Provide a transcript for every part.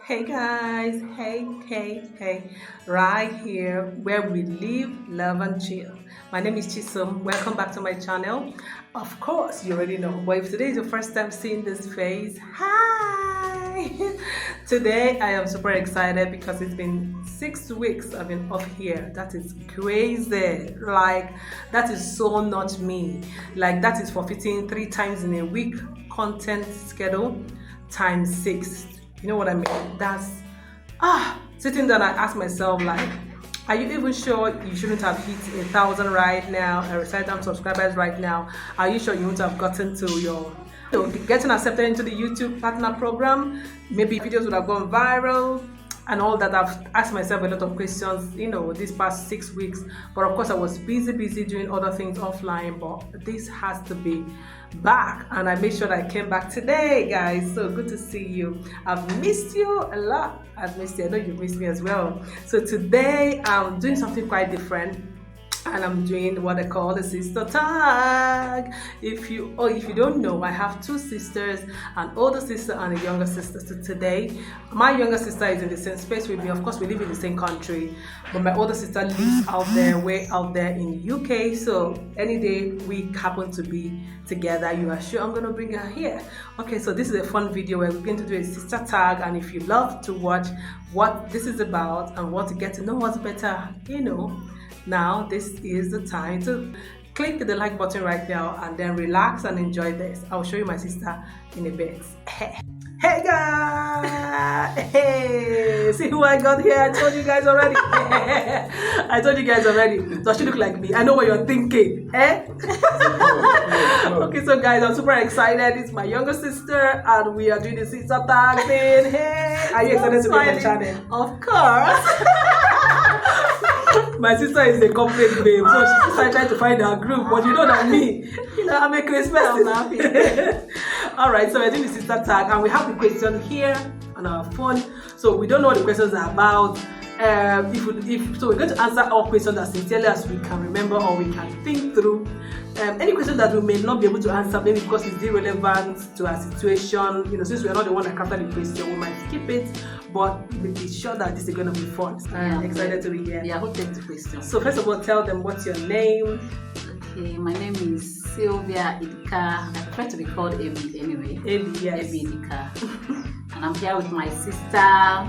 Hey guys, hey, right here where we live, love, and chill. My name is Chisom. Welcome back to my channel. Of course, you already know, but if today is your first time seeing this face, hi! Today I am super excited because it's been 6 weeks I've been off here. That is crazy. Like, that is so not me. Like, that is forfeiting 3 times in a week content schedule times 6. You know what I mean? That's sitting down, I ask myself, like, are you even sure you shouldn't have hit 1,000 right now and 1,000 subscribers right now? Are you sure you wouldn't have gotten to your getting accepted into the YouTube partner program? Maybe videos would have gone viral and all that. I've asked myself a lot of questions, these past 6 weeks. But of course, I was busy doing other things offline. But this has to be back, and I made sure that I came back today, guys. So good to see you. I've missed you a lot. I've missed you. I know you've missed me as well. So today I'm doing something quite different. And I'm doing what I call the sister tag. If you don't know, I have 2 sisters, an older sister and a younger sister. So today, my younger sister is in the same space with me. Of course, we live in the same country, but my older sister lives out there, way out there in the UK. So any day we happen to be together, you are sure I'm gonna bring her here. Okay, so this is a fun video where we're going to do a sister tag, and if you love to watch what this is about and want to get to know us better, now this is the time to click the like button right now and then relax and enjoy this. I'll show you my sister in a bit. Hey guys! Hey! See who I got here? I told you guys already. I told you guys already. Does she look like me? I know what you're thinking. Eh? Okay, so guys, I'm super excited. It's my younger sister and we are doing the sister tag thing. Hey! Are you excited to be on my channel? Of course! My sister is a complete babe, so she's trying to find her group, but you know that me, I'm a crazy person. I'm happy. Alright, so we're doing the sister tag and we have the question here on our phone. So we don't know what the questions are about. So we're going to answer all questions as sincerely as we can remember or we can think through. Any question that we may not be able to answer, maybe because it's irrelevant to our situation, since we're not the one that crafted the question, we might skip it, but be sure that this is going to be fun. I'm excited to be here. Yeah, who takes the question? So first of all, tell them what's your name. Okay, my name is Ebby Idika. I prefer to be called Ebby anyway. Ebby, yes. Ebby Idika. And I'm here with my sister,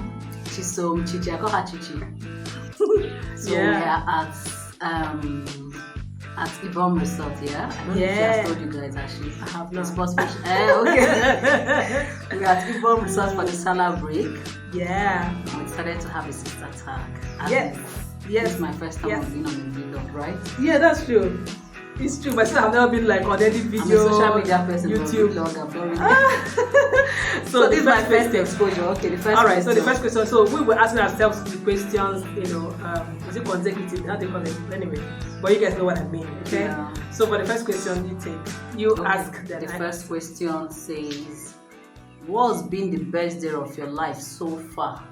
Chisom Chichi. I call her Chichi. So we are at Ibom Resort, yeah? I don't know if she has told you guys actually. I have not. Okay. We are at Ibom Resort for the Salah break. Yeah. We decided to have a sister tag. Yes. This is my first time being on the vlog, right? Yeah, that's true. It's true. Myself, I've never been like on any video. I'm a social media person, YouTube. So this is my first exposure. Okay, the first. All right. So the first question. So we were asking ourselves the questions. Is it consecutive? How they call it? Anyway, but you guys know what I mean. Okay. Yeah. So for the first question, you ask them. The first question says, "What's been the best day of your life so far?"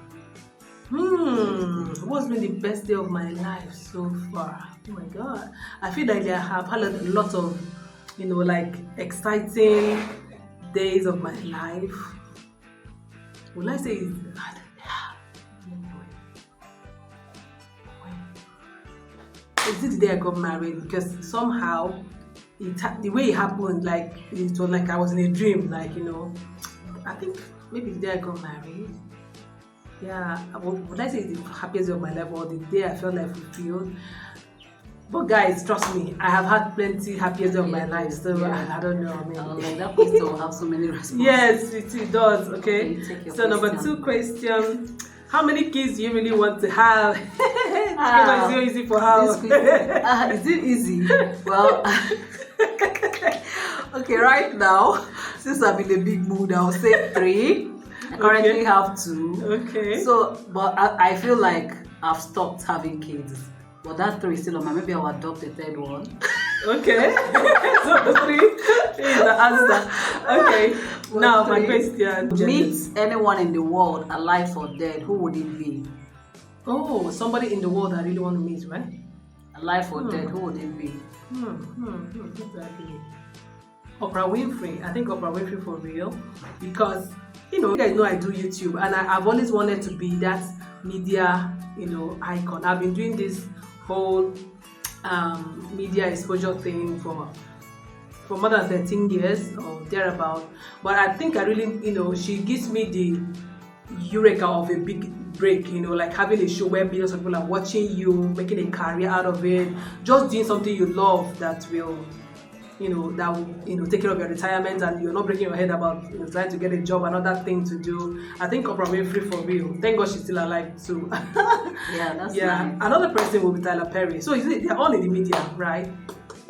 What's been the best day of my life so far? Oh my God, I feel like I have had a lot of, like exciting days of my life. Will I say is it the day I got married? Because somehow the way it happened, like it was like I was in a dream, like I think maybe the day I got married. Yeah, would I say it's the happiest day of my life or the day I felt like fulfilled? But guys, trust me, I have had plenty happiest day of my life, so I don't know. Like that question will have so many responses. Yes, it does. Okay. So number 2 question: how many kids do you really want to have? It's so easy for her. Is it easy? Well, okay, right now, since I'm in a big mood, I'll say 3. I currently have 2. Okay. So, but I feel like I've stopped having kids. But that 3 is still on my. Maybe I'll adopt a 3rd one. Okay. So 3 is the answer. Okay. Well, now 3. My question. Meet anyone in the world, alive or dead, who would it be? Oh, somebody in the world I really want to meet, right? Alive or dead, who would it be? Exactly. Oprah Winfrey. I think Oprah Winfrey for real. Because you guys know I do YouTube, and I've always wanted to be that media, icon. I've been doing this whole media exposure thing for more than 13 years or thereabout. But I think I really, she gives me the eureka of a big break, like having a show where millions of people are watching you, making a career out of it, just doing something you love that will take care of your retirement, and you're not breaking your head about trying to get a job, another thing to do. I think Oprah Winfrey, for real. Thank God she's still alive too. Yeah, that's nice. Another person will be Tyler Perry. So they're all in the media, right?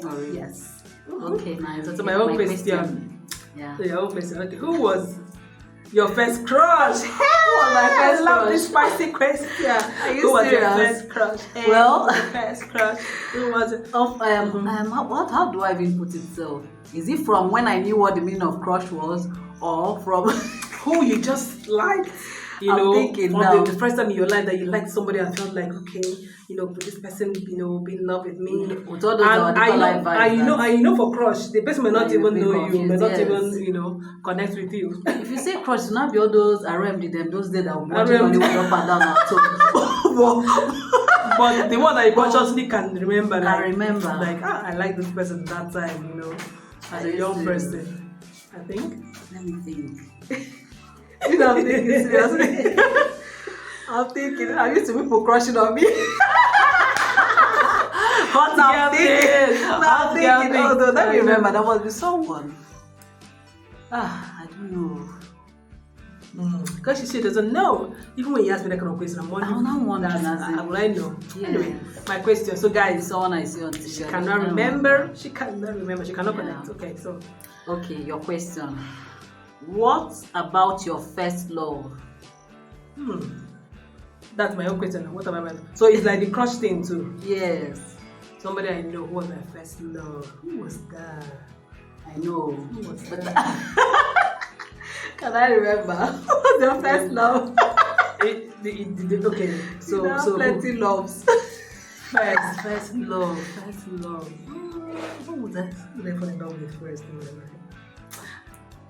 Oh, really? Yes. Okay, nice. So my own question. Yeah. So your own question. Okay, who was your first crush? I love this spicy question. Who was your first crush? Well, first crush. Who was it? How do I even put it? So, is it from when I knew what the meaning of crush was, or from who you just liked? I'm thinking now. The first time in your life that you liked somebody and felt like, okay, this person, be in love with me. With all those I know for crush, the person may not even know you, may not even, connect with you. If you say crush, it's not be all those RMD them, those days that will watch money with up and down our But the one I consciously can remember. I remember. Like, I like this person that time, as a young person. I think. Let me think. I'm thinking seriously. I'm thinking. I used to be people crushing on me. I'm thinking. Although let me remember, there must be someone. I don't know. Because she doesn't know. Even when you ask me that kind of question, I'm wondering. Will I know? Yeah. Anyway, my question. So, guys, someone I see on TV. She cannot remember. She cannot connect. Okay, so. Okay, your question. What about your first love? That's my own question. What about my? So it's like the crush thing too. Yes. Somebody I know who was my first love. Who was that? I know. Who was that? Can I remember? Who was your first love? Okay. So plenty loves. First love. Who was that? Who did I fall in love with first?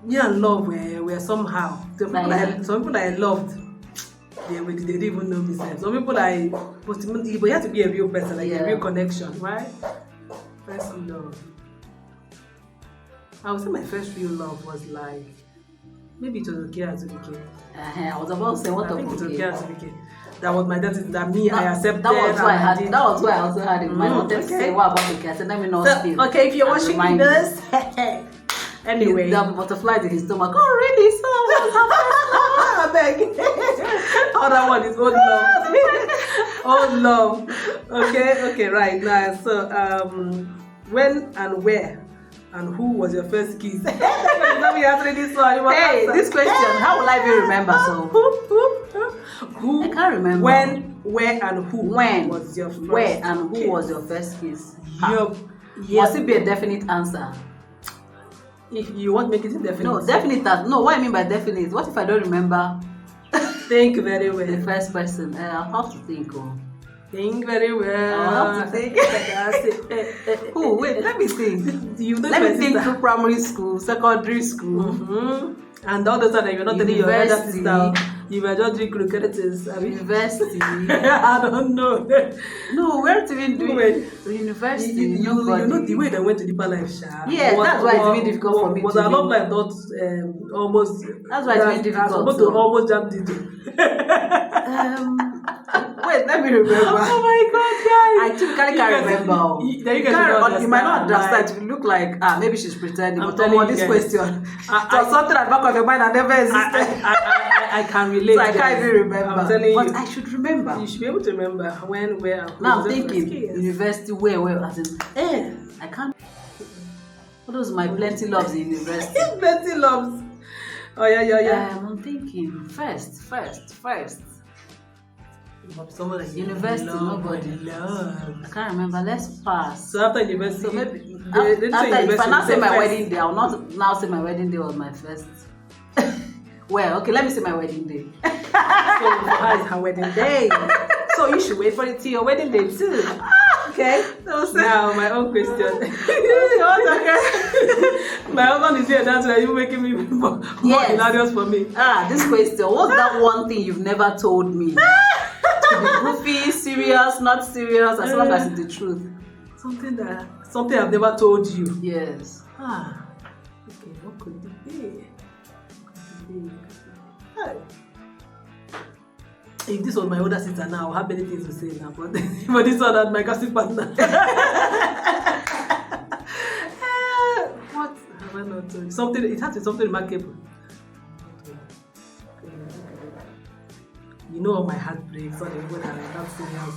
Yeah, and love were somehow. Some people I loved, they didn't even know me. Some people but you have to be a real person, like a real connection, right? First love. I would say my first real love was like, maybe it was okay as a kid. I was about to say what I think it was okay as a kid. That was my dad. I accepted. That was why I also had in mind. I wanted to say what about the kid? I said, let me not feel. Okay, if you're watching this. Anyway, the butterflies in his stomach. Oh, really? So I beg. Other one is old love. Okay, right now. So, when and where and who was your first kiss? Let me answer this one. Hey, this question. How will I be remember? So, who? I can't remember. When, where, and who? When was your first? Where and who was your first kiss? Yep. Must it be a definite answer? If you want to make it indefinite. No, definite. No, what I mean by definite, what if I don't remember? Think very well. The first person. I'll have to think. Think very well. I'll have to think. Oh, wait, let me think. Let me think through primary school, secondary school. And all the time you're not telling your elder sister. You were just doing cricketers. University. I don't know. No, where to even do it? University. You know the way they went to Deeper Life, Sha. Yeah, that's why it's been difficult for me. Was a lot like not almost. That's why it's been difficult. I was supposed to almost jump into. Wait, let me remember. Oh my God, guys! I typically can't remember. You might not understand. It will look like maybe she's pretending. But on this question, so something at the back of your mind that never existed. I can relate. So I can't even remember. I'm telling you. But I should remember. You should be able to remember when, where. Now I'm thinking university, where, as in, I can't. What was my plenty loves in university? Plenty loves. Oh yeah. I'm thinking first. University, nobody. I can't remember. Let's pass. So after university, so maybe if I now say my wedding day, I will not now say my wedding day was my first. Well, okay, let me say my wedding day. So how is her wedding day? So you should wait for it till your wedding day too. Okay. Now my own question. My husband is here. That's why you're making me more hilarious for me. This question. What's that one thing you've never told me? To be goofy, serious, not serious, as long as it's the truth. Something I've never told you. Yes. Okay. What could it be? If this was my older sister now, I have many things to say now, but this one that's my gossip partner. What have I not told you? Something, it has to be something remarkable. You know, my heart breaks, so when I'm not serious.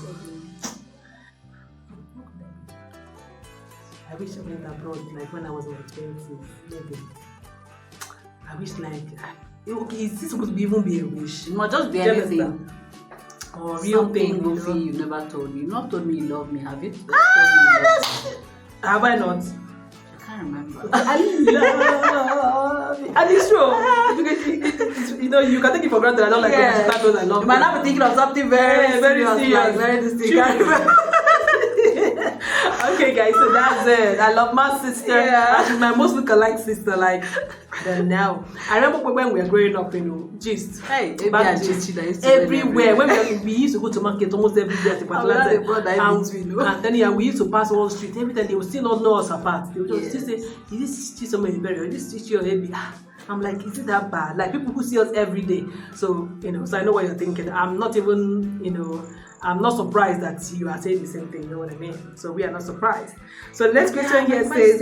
I wish I went abroad, like when I was in my 20s, maybe. I wish, like, okay, is this supposed to even be a wish? It must just be anything. Or real thing, goofy you never told me. You've not told me you love me, have you? Have I not? I can't remember. I love you. And it's true. You know, you can take it for granted. I don't like when you start with I love you. You might not be thinking of something very serious. Like, very distinct. Okay, guys, so that's it. I love my sister. She's my most look-alike sister. Like, then now, I remember when we were growing up, you know, gist. Hey, everywhere. When we used to go to market almost every day at the particular time. And then we used to pass one street. Every time they would still not know us apart. They would just say, "Is this somebody buried? Is this your Ebby?" I'm like, is it that bad? Like, people who see us every day. So, you know, so I know what you're thinking. I'm not even, you know, I'm not surprised that you are saying the same thing, you know what I mean? So we are not surprised. So the next question here says,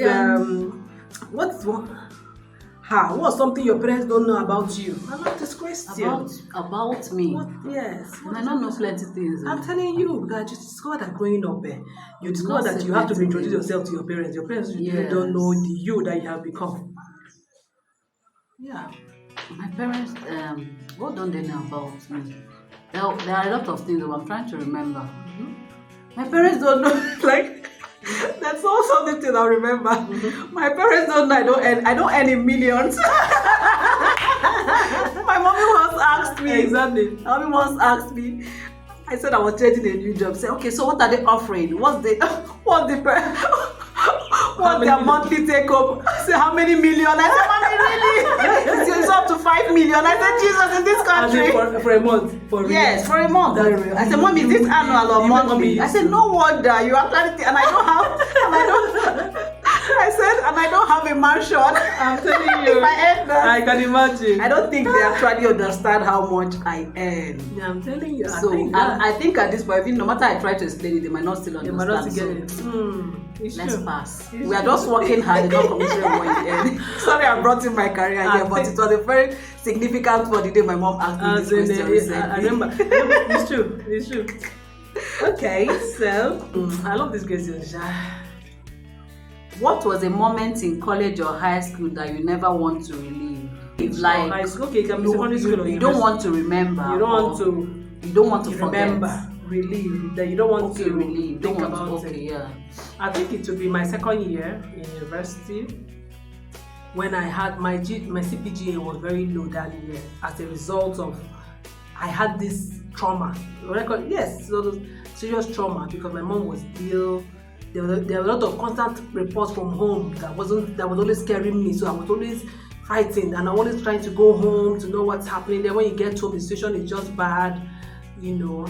what's something your parents don't know about you? I love this question. About me? Yes. I don't know plenty things. I'm telling you, guys, you discover that growing up, you discover that you have to introduce yourself to your parents. Your parents really don't know the you that you have become. Yeah. My parents, what don't they know about me? There are a lot of things that I'm trying to remember. My parents don't know, like, that's also the thing I remember. My parents don't know I don't earn in millions. My mommy once asked me. Exactly. My mommy once asked me. I said I was getting a new job. Say, okay, so what are they offering? What's their monthly take up? Say, how many million? I said, mommy, really? It's up to 5 million. I said, Jesus, in this country. For a month? Yes, for a month. I said, mommy, is this annual or monthly? I said, no wonder. You are planning, and I don't have, I said, and I don't have a mansion. I'm telling you. I can imagine. I don't think they actually understand how much I earn. Yeah, I'm telling you. I think at this point, no matter I try to explain it, they might not still understand. They might not get it. Let's pass. We are just working hard, not commissioning what you earn. Sorry, I brought in my career here, but it was a very significant for the day my mom asked me this question recently. I remember. It's true. Okay, so I love this question. What was a moment in college or high school that you never want to relive? If like high school, okay, it can be secondary school or you don't want to remember. You don't want to forget. Remember, relive that you don't want to relive. Think about it. Yeah. I think it would be my second year in university when I had my CPGA was very low that year as a result of I had this trauma. Yes, serious trauma because my mom was ill. There were a lot of constant reports from home that was always scaring me. So I was always fighting and I'm always trying to go home to know what's happening. Then when you get home, the situation is just bad, you know.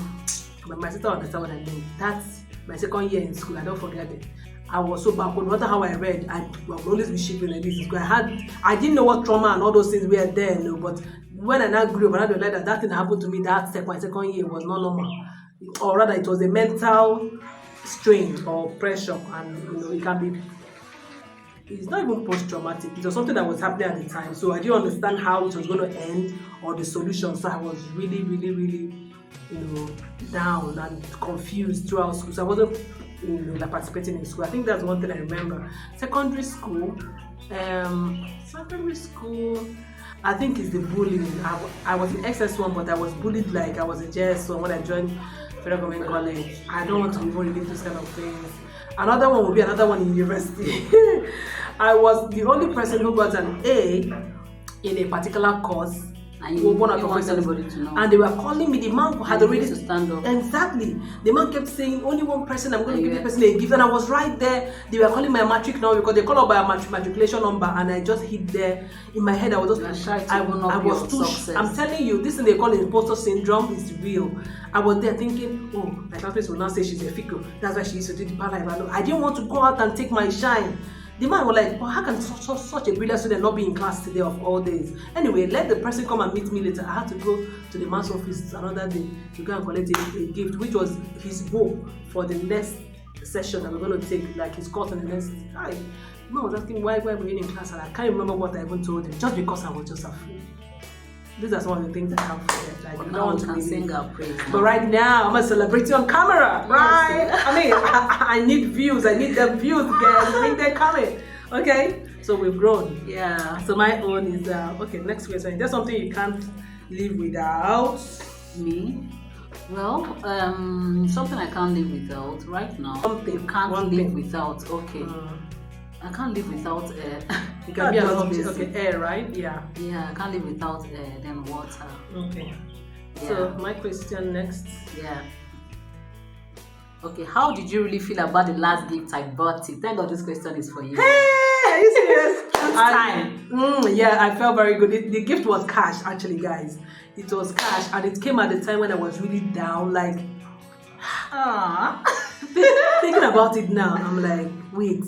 But my sister understand what I mean. That's my second year in school. I don't forget it. I was so backward. No matter how I read, I would always be shipping like this. I didn't know what trauma and all those things were there, no. But when I now grew up, I realized that thing happened to me. My second year was not normal, or rather, it was a mental strain or pressure, and you know it can be. It's not even post-traumatic. It was something that was happening at the time, so I didn't understand how it was going to end or the solution. So I was really, really, really, you know, down and confused throughout school. So I wasn't, you know, like participating in school. I think that's one thing I remember. Secondary school, I think it's the bullying. I was in XS1, but I was bullied like I was in JS1 when I joined Federal Government College. I don't want to even repeat those kind of things. Another one would be another one in university. I was the only person who got an A in a particular course And you one of didn't the want professors, anybody to know. and they were calling me. The man had You already need to stand up. Exactly. The man kept saying, only one person, I'm going to give the person a gift. And I was right there. They were calling my matric number because they call up by a matriculation number, and I just hit there. In my head, I was just I was too. I'm telling you, this thing they call imposter syndrome is real. I was there thinking, oh, my classmates will now say she's a fickle. That's why she used to do the parallel. I didn't want to go out and take my shine. The man was like, well, how can such a brilliant student not be in class today of all days? Anyway, let the person come and meet me later. I had to go to the man's office another day to go and collect a gift, which was his book for the next session that we're going to take, like his course in the next time. The man was asking why were we in class, and I can't remember what I even told him, just because I was just afraid. These are some of the things I can't forget. Like, you don't want to sing our praise. But right now, I'm a celebrity on camera, right? Yes. I mean, I need views. I need the views, guys. I think they're coming. Okay? So we've grown. Yeah. So my own is, okay, next question. Is there something you can't live without? Me? Well, something I can't live without right now. Something. You can't live without. Okay. I can't live without air. It can be an object. Okay, air, right? Yeah. Yeah, I can't live without air, then water. Okay. Yeah. So my question next. Yeah. Okay, how did you really feel about the last gift I bought you? Thank God this question is for you. Hey, are you serious? Time. Yeah, I felt very good. The gift was cash, actually, guys. It was cash, and it came at the time when I was really down. Like, thinking about it now, I'm like, wait.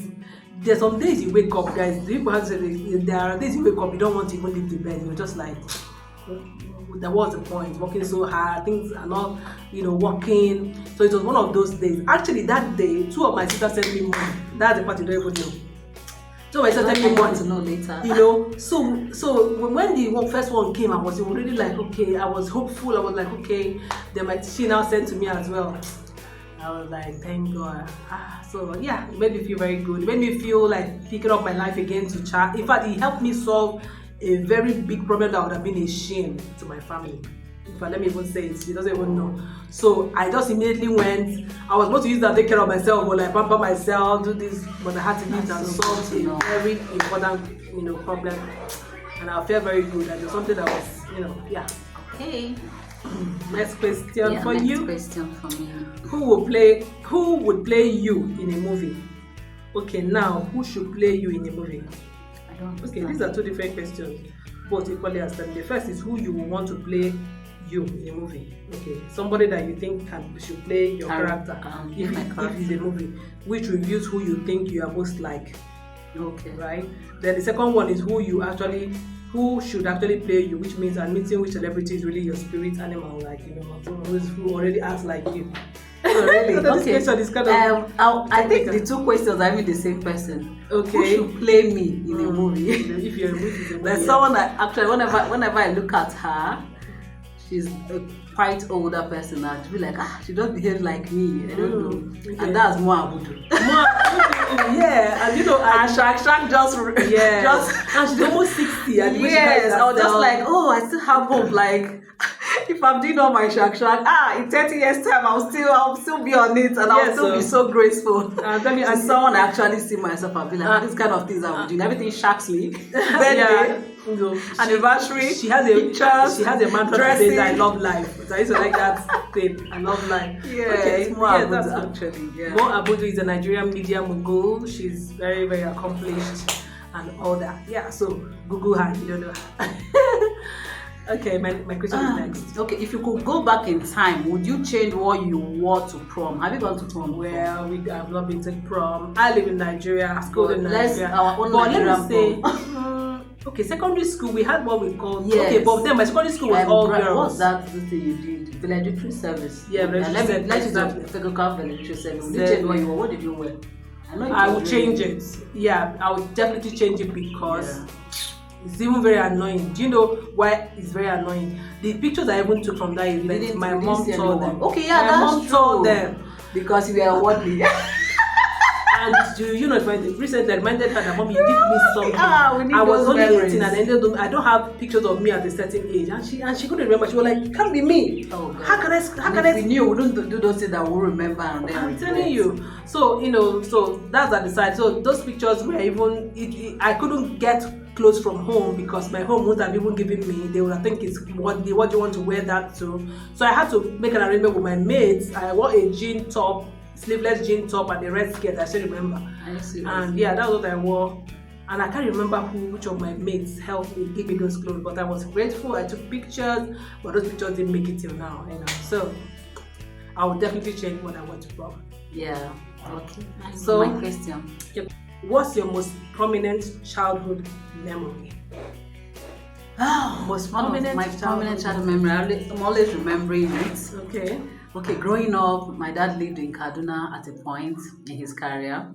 There's some days you wake up, guys. People have said there are days you wake up, you don't want to even leave the bed. You're just like, that was the point. Working so hard, things are not, working. So it was one of those days. Actually, that day, two of my sisters sent me money. That's the part you don't even know. So my sister sent me money. To know later. So when the first one came, I was already like, okay. I was hopeful. I was like, okay. Then she now sent to me as well. I was like, thank God. So yeah, it made me feel very good. It made me feel like picking up my life again to chat. In fact, it helped me solve a very big problem that would have been a shame to my family. In fact, let me even say it. She doesn't even know. So I just immediately went. I was supposed to use that to take care of myself, or like pamper myself, do this, but I had to leave and solve a very important, problem. And I felt very good. And it was something that was, yeah. Okay. Next question for you. Next question for me. Who would play you in a movie? Okay, now who should play you in a movie? I don't understand. Okay, these are two different questions, both equally outstanding. The first is who you will want to play you in a movie. Okay, somebody that you think should play your character if it's a movie, which reveals who you think you are most like. Okay. Right? Then the second one is who should actually play you, which means admitting which celebrity is really your spirit animal, like who already acts like you. Oh, really? So this question is kind of I think the two questions are even the same person. Okay. Who should play me in a movie? If you're a movie, there's someone that actually whenever I look at her, she's a quite older person now. To be like, she don't behave like me. I don't know. Okay. And that's Mo Abudu. Yeah, and and Shak just and she's almost 60. And yes, I was just like, I still have hope. Like, if I'm doing all my Shak, in 30 years time, I'll still be on it, and I'll still be so graceful. And someone actually see myself and be like, this kind of things I'm doing. Everything shocks me. Birthday, anniversary. She has a mantra that says, "I love life." So I used to like that thing. I love life. Yeah, okay. Mo Abudu actually. Yeah. Mo Abudu is a Nigerian media mogul. She's very, very accomplished and all that. Yeah. So Google her. You don't know her. Okay, my question is next. Okay, if you could go back in time, would you change what you wore to prom? Have you gone to prom? Well, I've not been to prom. I live in Nigeria. I schooled in Nigeria. Our own Nigerian let me say, okay, secondary school, we had what we called. Yes. Okay, but then my secondary school was all girls. What's that thing you did? Valedictory service. Yeah, let's use that technical valedictory service. Would you change what you wore? What did you wear? I would change it. Yeah, I would definitely change it because it's even very annoying. Do you know why it's very annoying? The pictures I even took from that event, my mom told them. Okay, yeah, my mom told them because we are worldly. And Do you know if recently I reminded her that mommy you did me something. We need I was those only memories. 18 and I don't have pictures of me at a certain age, and she couldn't remember. She was like, it can't be me. Oh, God. How can I? We knew we don't do those things that we'll remember. And then I'm telling you. So so that's at the side. So those pictures were even I couldn't get clothes from home because my home wouldn't have even given me. They would think it's what you want to wear that to. So I had to make an arrangement with my mates. I wore a jean top, sleeveless jean top, and a red skirt. I still remember. And yeah, that's what I wore. And I can't remember which of my mates helped me give me those clothes, but I was grateful. I took pictures, but those pictures didn't make it till now. So I will definitely change what I want to wear. Yeah. Okay. So my question. What's your most prominent childhood memory? Most prominent childhood memory. I'm always remembering it. Okay, growing up, my dad lived in Kaduna at a point in his career.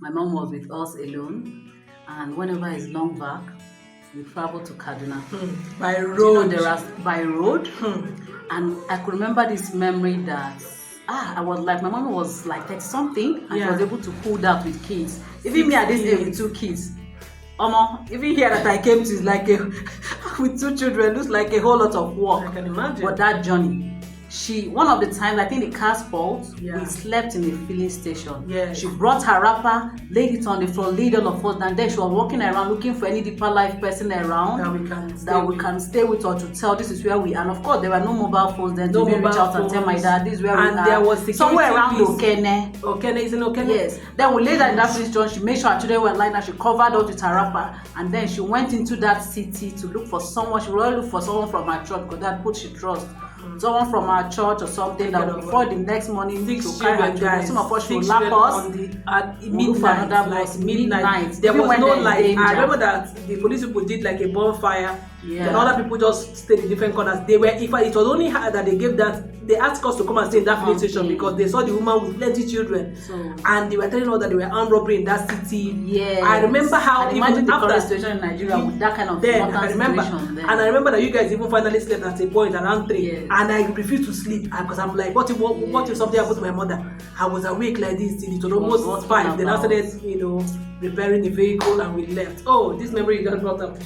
My mom was with us alone, and whenever it's long back, we travel to Kaduna by road. By road, and I could remember this memory that I was like, my mom was like 30 something, and she was able to pull that with kids. Even me at this age with 2 kids. Even here that I came to is like with 2 children, looks like a whole lot of work. I can imagine. But that journey, one of the times, I think the car spoiled, we slept in a filling station. She brought her wrapper, laid it on the floor, laid all of us, and then she was walking around looking for any deeper life person around that we can stay with or to tell this is where we are. And of course, there were no mobile phones then to reach out and tell my dad this is where we are. And there was somewhere around Okene. Okene, is in Okene? Yes. Then we laid her in that filling station. She made sure her children were lying and she covered up with her wrapper. And then she went into that city to look for someone. She really looked for someone from her church because that put she trust. Someone from our church or something that before the next morning to carry her children. Some of us should lap us at midnight. There was no light. I remember that the police people did like a bonfire. And other people just stayed in different corners. It was only her that they asked us to come and stay in that police station because they saw the woman with plenty children. And they were telling us that they were armed robbery in that city. I remember how imagine the current situation in Nigeria with that kind of situation. And I remember that you guys even finally slept at a point around 3. And I refused to sleep because I'm like, what if something happened to my mother? I was awake like this till it was almost 5. Then I started, repairing the vehicle and we left. Oh, this memory you just brought up.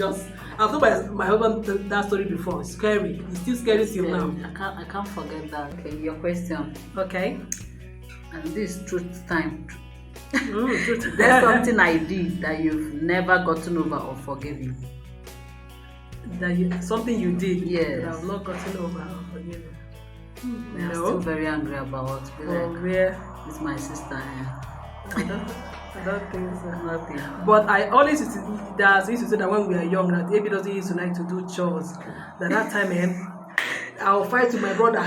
I've told my husband that story before. It's scary. It's still scary till now. I can't forget that. Okay, your question. Okay. And this is truth time. There's something I did that you've never gotten over or forgiven. Something you did that I've not gotten over or forgiven. I'm still very angry about. It's my sister here. I don't think so. Nothing. But I always used to say that when we are young, that Ebby doesn't used to like to do chores. That time, I'll fight with my brother.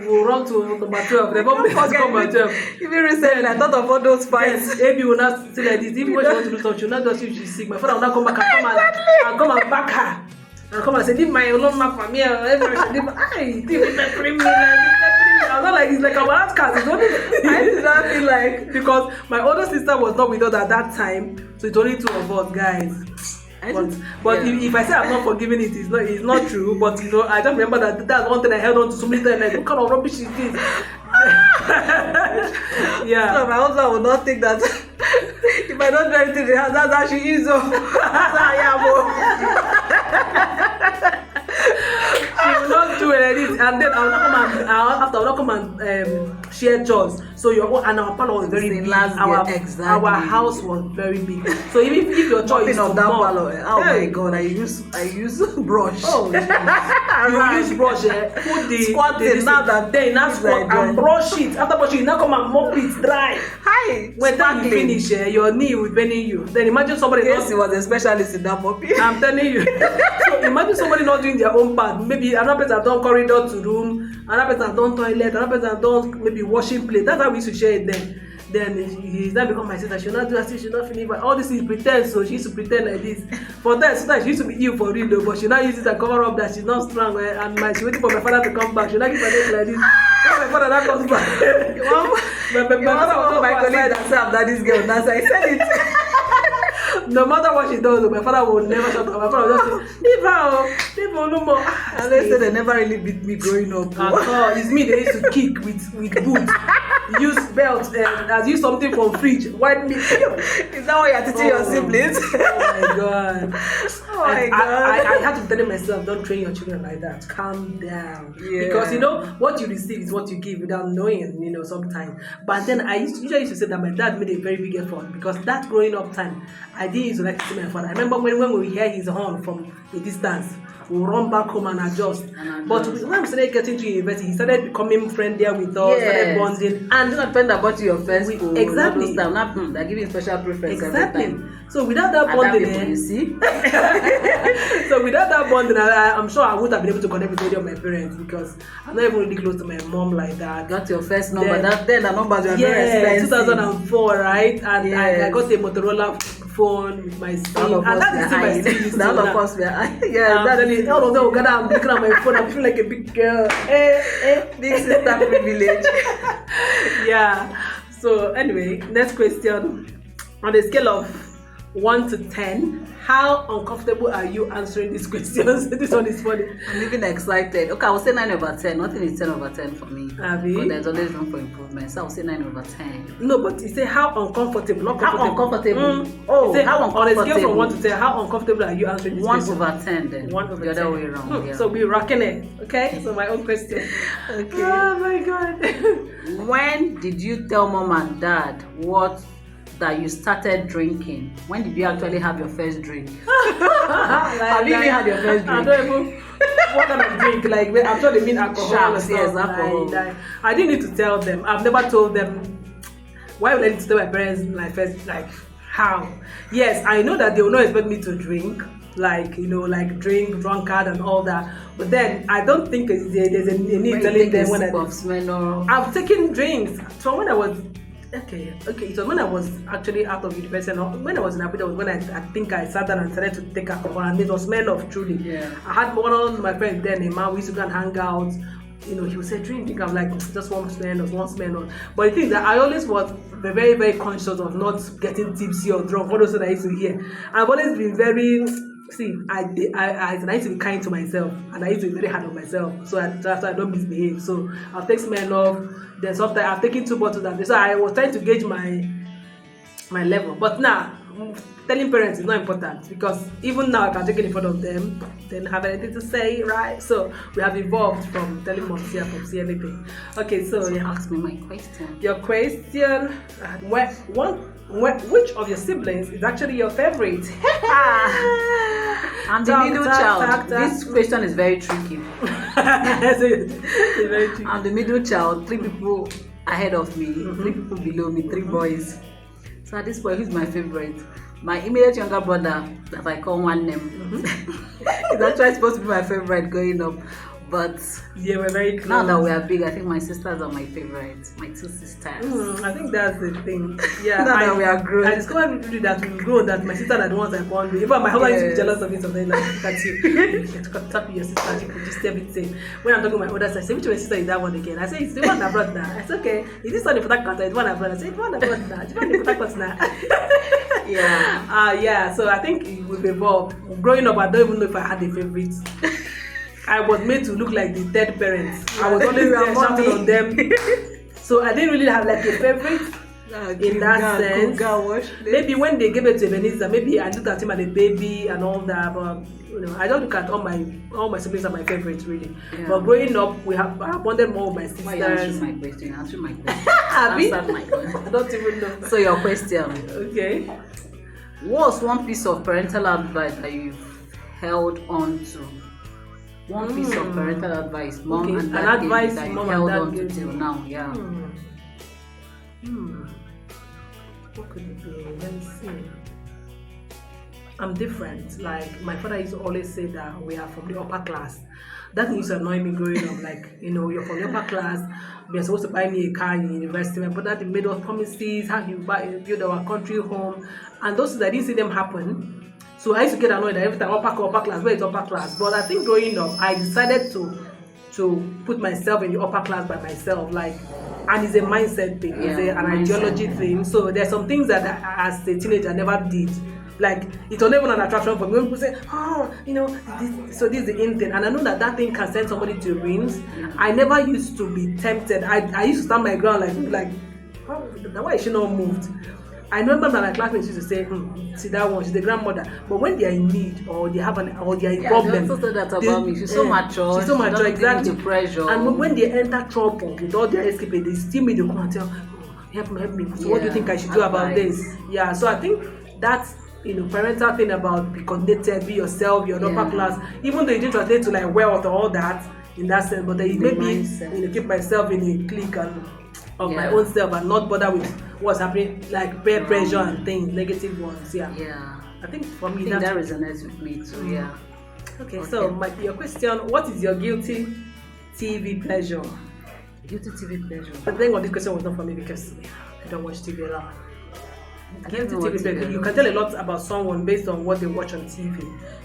We'll run to number 12. The moment has come at 12. Even recently, I thought of all those fights. Ebby will not say like this. Even when she wants to do something, she'll not just if she's sick. My father will not come back and come and back her. And come and say, leave my own map for me. I'm not like it's like our outcast. I did not feel like because my older sister was not with us at that time, so it's only 2 of us guys. But if I say I'm not forgiving it, it's not true. But I just remember that's one thing I held on to so many times. Like, what kind of rubbish is this? So my husband would not think that if I don't do anything in the house, that's how she is. That's how I am. She will not do anything, and then I will not come and share chores. So and our parlor was very big. Our house was very big. So even if your chore is of that parlor, my God, I use brush. Oh, you use brush. Put the squatting now that then now squat and brush it. After brushing, you now come and mop it dry. Hi. When you finish, your knee will pain you. Then imagine somebody. Yes, he was a specialist in that mopping. I'm telling you. So imagine somebody not doing their own part. Maybe another person done corridor to room, another person done toilet, another person done maybe washing plate. That's how we used to share it then. Then he's now become my sister. She'll not do as if she'll not finish. But all this is pretend, so she used to pretend like this. For that, sometimes she used to be ill for real though, but she now uses it to cover up that she's not strong. And she's waiting for my father to come back. She'll not keep her neck like this. When my father now comes back, my father will my colleague that said that this girl. That's I said it. No matter what she does, my father will never shut up. My father will just say, leave her no more. And they said they never really beat me growing up. It's me they used to kick with boots. use belt and use something from fridge. White meat. Is that what you're teaching your siblings? Oh my god. Oh my god. I had to tell myself, don't train your children like that. Calm down. Yeah. Because what you receive is what you give without knowing, sometimes. But then I usually used to say that my dad made a very big effort, because that growing up time, I didn't used to like to see my father. I remember when we hear his horn from a distance, we'll run back home and adjust. But when we started getting to university, he started becoming friendlier with us, started bonding. And not depend about your first school. Exactly. They're giving special preference. Exactly. So without that bonding, you see? So without that bonding, I'm sure I would have been able to connect with any of my parents, because I'm not even really close to my mom like that. Got your first number. Then the numbers were very expensive. 2004, right? And I got a Motorola phone with my SIM, and that is still my SIM. All of us were all of them will gather and looking at my phone. I feel like a big girl. Big sister privilege. Yeah. So anyway, next question. On a scale of 1 to 10, how uncomfortable are you answering these questions? This one is funny. I'm even excited. Okay, I will say 9 over 10. Nothing is 10 over 10 for me. Abby? But there's always room for improvement. So I will say 9 over 10. No, but you say how uncomfortable, not comfortable. How uncomfortable? Oh, say how uncomfortable. On a scale from 1 to 10, how uncomfortable are you answering this 1 question? over 10 then. 1 over the 10. other way around. Yeah. So we're rocking it. Okay? So my own question. Okay. Oh my god. When did you tell mom and dad that you started drinking? When did you actually have your first drink? Have you even had your first drink? I don't even what kind of drink. Like, I'm sure they mean alcohol. Sharks, yes, alcohol. I didn't need to tell them. I've never told them. Why would I need to tell my parents my first, like, how? Yes, I know that they will not expect me to drink, like, drink, drunkard and all that. But then I don't think there's a need telling them when I've taken drinks from when I was so when I was actually out of university, when I was in Abuja, was when I think I sat down and started to take alcohol, and it was smell of truly. Yeah. I had one of my friends then, a man, we used to go and hang out. He would say drink. I'm like, just one smell. But the thing is that I always was very, very conscious of not getting tipsy or drunk. All those things I used to hear. I've always been very. I used to be kind to myself, and I used to be very hard on myself, so I don't misbehave. So I'll take smell off. Then sometimes I've taken 2 bottles and so I was trying to gauge my level. But now, telling parents is not important, because even now I can take it in front of them, they don't have anything to say, right? So we have evolved from telling mom, see anything. Okay, so ask me my question. Your question: which of your siblings is actually your favorite? I'm the middle child. This question is very tricky. It's very tricky. I'm the middle child. 3 people ahead of me, 3 people below me, 3 boys. So at this point, who's my favorite? My immediate younger brother, that I call one name, is actually supposed to be my favorite growing up. But yeah, we're very close. Now that we are big, I think my sisters are my favorites. My 2 sisters. I think that's the thing. Yeah, now that we are grown. I discovered really that we've grown, that my sisters are the ones I born with. Even my husband used to be jealous of me sometimes. Like, look at you. You get to tap your sister, you could just everything. When I'm talking to my older sister, I say, which of my sister is that one again? I say, it's the one I brought now. I say, okay, is this one for that country? It's one I brought. I say, it's one I brought now. It's one for that country now. Yeah. So I think we've evolved. Growing up, I don't even know if I had a favorite. I was made to look like the third parents. I was always shouting on them. So I didn't really have like a favorite in that sense. Maybe when they gave it to Ebenezer, maybe I looked at him as a baby and all that. But I don't look at all my siblings are my favorites really. Yeah. But growing up, I bonded more with my sisters. Why are you answering my question? Answer my question. Answer my question. I don't even know. So your question. Okay. What's one piece of parental advice that you've held on to? One piece of parental advice, mom and dad gave that you held on to till now, yeah. What could it be? Let me see. I'm different. Like, my father used to always say that we are from the upper class. That used to annoy me growing up. Like, you're from the upper class. We're supposed to buy me a car in university. My brother made us promises, how you build our country home. And those things, I didn't see them happen. So I used to get annoyed that every time upper class, where is upper class? But I think growing up, I decided to put myself in the upper class by myself, like, and it's a mindset thing, it's an ideology thing. So there's some things that as a teenager I never did, Like, it's not even an attraction for me. When people say, oh, you know, this is the in thing. And I know that thing can send somebody to ruins. I never used to be tempted. I used to stand my ground like, oh, why is she not moved? I remember that my classmates used to say, see that one, she's the grandmother. But when they are in need or they are in problem, they also said that about me. She's so mature. She's so mature, exactly. The pressure. And when they enter trouble with all their escapade, they still me the come and tell, help me. So what do you think I should do about this? Yeah. So I think that's parental thing about be connected, be yourself, you're upper class. Even though you didn't translate to like wealth or all that in that sense, but it made me keep myself in a clique and of my own self and not bother with what's happening, like peer pressure and things, negative ones. Yeah. I think for me that resonates with me too. Yeah. Okay. So your question: what is your guilty TV pleasure? Guilty TV pleasure. But then this question was not for me because I don't watch TV a lot. Guilty TV pleasure. You can tell a lot about someone based on what they watch on TV.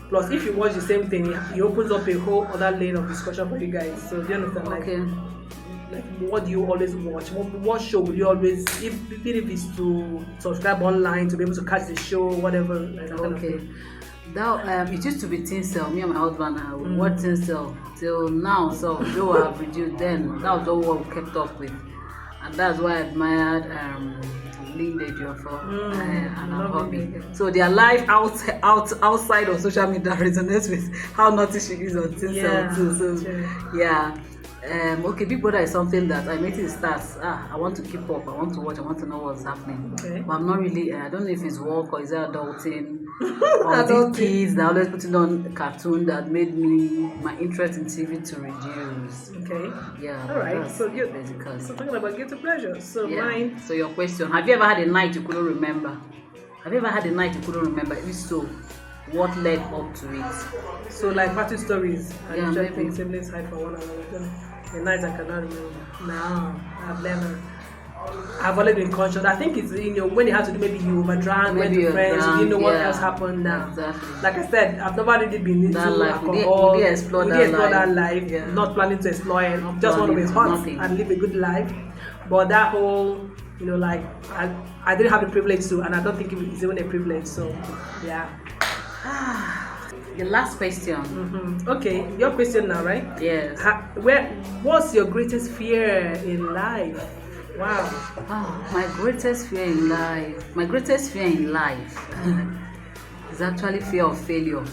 Plus, if you watch the same thing, it opens up a whole other lane of discussion for you guys. So do you understand? Like, what do you always watch? What show will you always, even if it's to subscribe online to be able to catch the show, whatever. Like that kind of thing. That it used to be Teen Cell. Me and my husband would watch Teen Cell till now. So though I've reduced, then that was all what we kept up with, and that's why I admired Linda Joffer and her hobby. So their life outside of social media resonates with how naughty she is on Teen Cell too. So okay, Big Brother is something that I make it starts. I want to keep up. I want to watch. I want to know what's happening. Okay. But I'm not really. I don't know if it's work or is it adulting. Or these kids that always putting on a cartoon that made my interest in TV to reduce. Okay. Yeah. All right. So basically. So talking about guilty pleasure. So mine. So your question: have you ever had a night you couldn't remember? Have you ever had a night you couldn't remember? If so, what led up to it? So like party stories. And maybe siblings hide for one another. The nights I cannot remember. No, I've never. I've always been conscious. I think it's when it has to do maybe you overdrank, went to friends, you didn't know what else happened now. Exactly. Like I said, I've never really been into alcohol. We didn't explore that life. Yeah. Not planning to explore it. I just want to be hot and live a good life. But that whole, like I didn't have the privilege to, and I don't think it's even a privilege. So yeah. The last question. Okay, your question now, right? Yes. What's your greatest fear in life? Wow. My greatest fear in life. My greatest fear in life is actually fear of failure.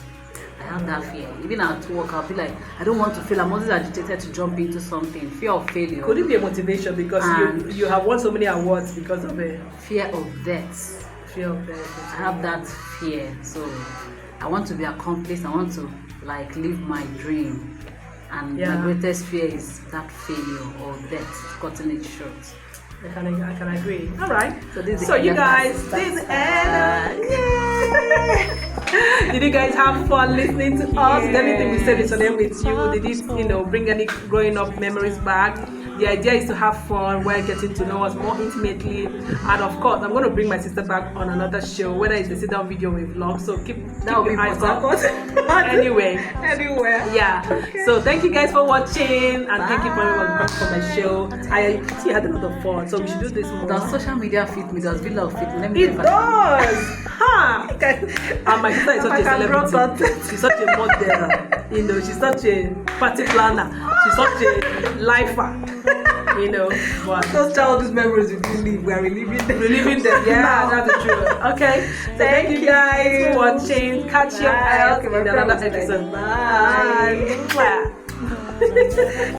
I have that fear. Even at work, I'll be like, I don't want to fail. I'm always agitated to jump into something. Fear of failure. Could it be a motivation because you have won so many awards because of it? Fear of death. Fear of death. I have that fear. So I want to be accomplished. I want to live my dream. And my greatest fear is that failure or death, cutting it short. I can agree. All right. So you guys, this end. Did you guys have fun listening to us? Did anything we said resonate with you? Did it, bring any growing up memories back? The idea is to have fun while getting to know us more intimately. And of course, I'm going to bring my sister back on another show, whether it's a sit-down video or a vlog. So keep your eyes up. Anywhere. Yeah. Okay. So thank you guys for watching. And thank you for everyone coming for my show. I actually had a lot of fun. So we should do this more. Does social media fit me? Does Villa fit me? It does! And my sister is such a celebrity. She's such a model. She's such a party planner. She's such a lifer. But those childhood memories we're reliving them. Yeah, that's the truth. Okay. So thank you guys for watching. Catch you out in another episode. Bye.